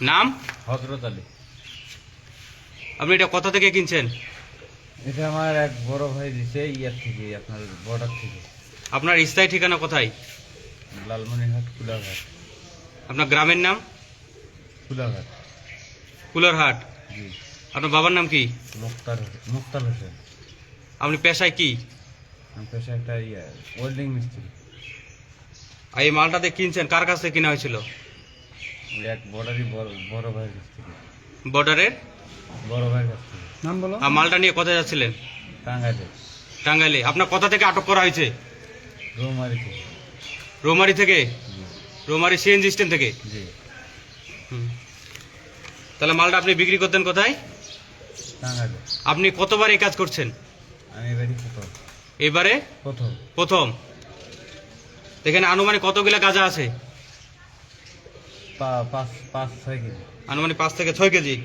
নাম হযরত আলী। আপনি এটা কোথা থেকে কিনছেন? এটা আমার এক বড় ভাই দিছে ইয়ার থেকে, আপনার বর্ডার থেকে। আপনার স্থায়ী ঠিকানা কোথায়? লালমনিরহাট কুলাঘাট। আপনার গ্রামের নাম? কুলাঘাট। কুলারহাট। জি। আপনার বাবার নাম কি? মুক্তার হোসেন। আপনি পেশায় কি? আমি পেশা একটা ওয়েল্ডিং মিস্ত্রি। আর এই মালটাতে কিনছেন কার কাছ থেকে কিনা হয়েছিল? এক বর্ডারই বড় ভাইয়ের কাছ থেকে। বর্ডারের বড় ভাইয়ের কাছ থেকে। নাম বলো। আর মালটা নিয়ে কোথায় যাচ্ছিলেন? টাঙ্গাইলে। টাঙ্গাইলে। আপনার কোথা থেকে আটক করা হয়েছে? রৌমারি থেকে। রৌমারি থেকে? জি। রৌমারি সিএনজি স্ট্যান্ড থেকে? জি। তাহলে মালটা আপনি বিক্রি করতেন কোথায়? টাঙ্গাইলে। আপনি কতবার এই কাজ করছেন? আমি এবারই প্রথম। এবারে প্রথম। এখানে আনুমানিক কতগুলা গাঁজা আছে? 5-6 কেজি। আনুমানিক 5 থেকে 6 কেজি।